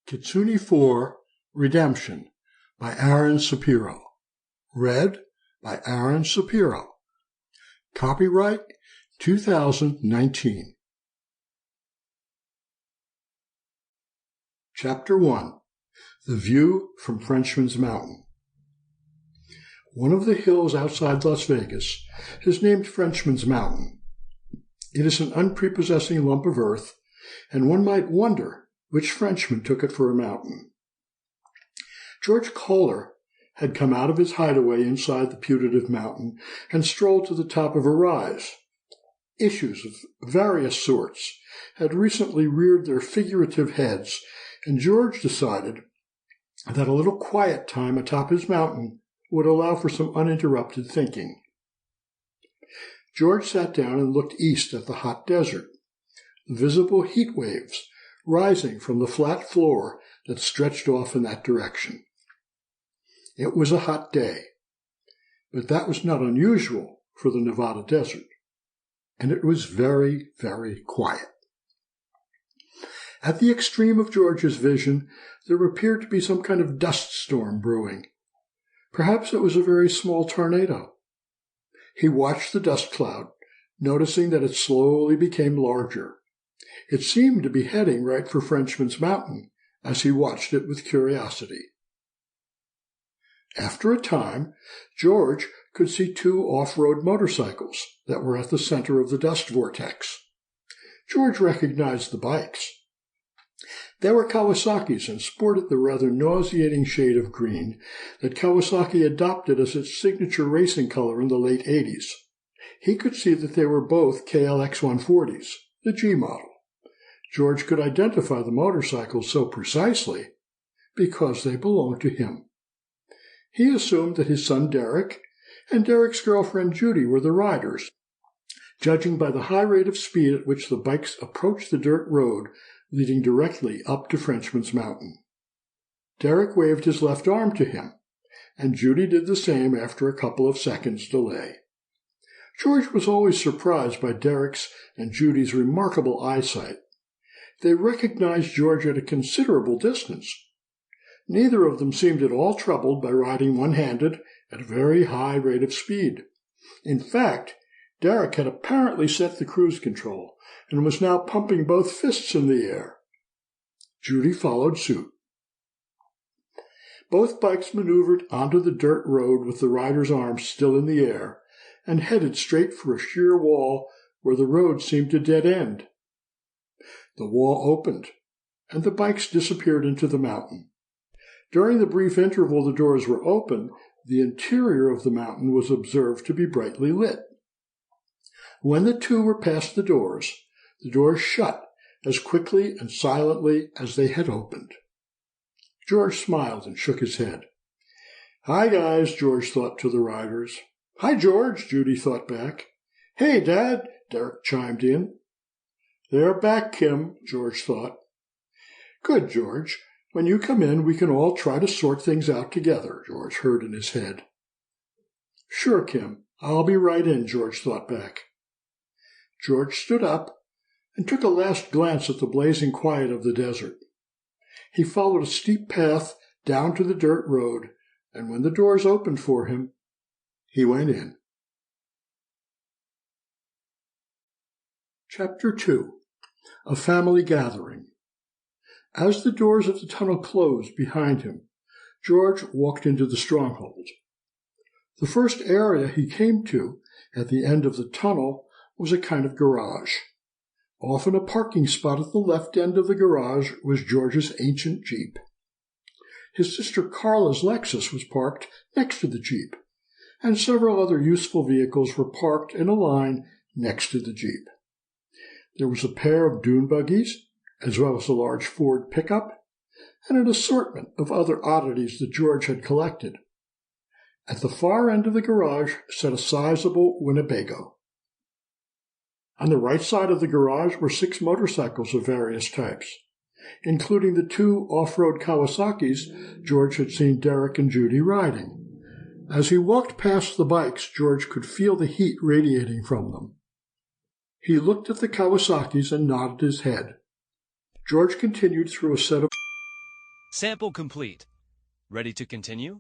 Kitsune 4 Redemption by Sapiro. Read by Sapiro. Copyright 2019. Chapter 1. The View from Frenchman's Mountain. One of the hills outside Las Vegas is named Frenchman's Mountain. It is an unprepossessing lump of earth, and one might wonder which Frenchman took it for a mountain. George Kohler had come out of his hideaway inside the putative mountain and strolled to the top of a rise. Issues of various sorts had recently reared their figurative heads, and George decided that a little quiet time atop his mountain would allow for some uninterrupted thinking. George sat down and looked east at the hot desert, visible heat waves rising from the flat floor that stretched off in that direction. It was a hot day, but that was not unusual for the Nevada desert, and it was very, very quiet. At the extreme of George's vision, there appeared to be some kind of dust storm brewing. Perhaps it was a very small tornado. He watched the dust cloud, noticing that it slowly became larger. It seemed to be heading right for Frenchman's Mountain as he watched it with curiosity. After a time, George could see two off-road motorcycles that were at the center of the dust vortex. George recognized the bikes. They were Kawasaki's and sported the rather nauseating shade of green that Kawasaki adopted as its signature racing color in the late 80s. He could see that they were both KLX 140s, the G model. George could identify the motorcycles so precisely because they belonged to him. He assumed that his son Derek and Derek's girlfriend Judy were the riders, judging by the high rate of speed at which the bikes approached the dirt road leading directly up to Frenchman's Mountain. Derek waved his left arm to him, and Judy did the same after a couple of seconds' delay. George was always surprised by Derek's and Judy's remarkable eyesight. They recognized George at a considerable distance. Neither of them seemed at all troubled by riding one-handed at a very high rate of speed. In fact, Derek had apparently set the cruise control and was now pumping both fists in the air. Judy followed suit. Both bikes maneuvered onto the dirt road with the rider's arms still in the air and headed straight for a sheer wall where the road seemed to dead end. The wall opened, and the bikes disappeared into the mountain. During the brief interval the doors were open, the interior of the mountain was observed to be brightly lit. When the two were past the doors shut as quickly and silently as they had opened. George smiled and shook his head. "Hi, guys," George thought to the riders. "Hi, George," Judy thought back. "Hey, Dad," Derek chimed in. "They're back, Kim," George thought. "Good, George. When you come in, we can all try to sort things out together," George heard in his head. "Sure, Kim. I'll be right in," George thought back. George stood up and took a last glance at the blazing quiet of the desert. He followed a steep path down to the dirt road, and when the doors opened for him, he went in. Chapter 2. A Family Gathering. As the doors of the tunnel closed behind him, George walked into the stronghold. The first area he came to, at the end of the tunnel, was a kind of garage. Off in a parking spot at the left end of the garage was George's ancient Jeep. His sister Carla's Lexus was parked next to the Jeep, and several other useful vehicles were parked in a line next to the Jeep. There was a pair of dune buggies, as well as a large Ford pickup, and an assortment of other oddities that George had collected. At the far end of the garage sat a sizable Winnebago. On the right side of the garage were 6 motorcycles of various types, including the 2 off-road Kawasaki's George had seen Derek and Judy riding. As he walked past the bikes, George could feel the heat radiating from them. He looked at the Kawasaki's and nodded his head. George continued through a set of Sample complete. Ready to continue?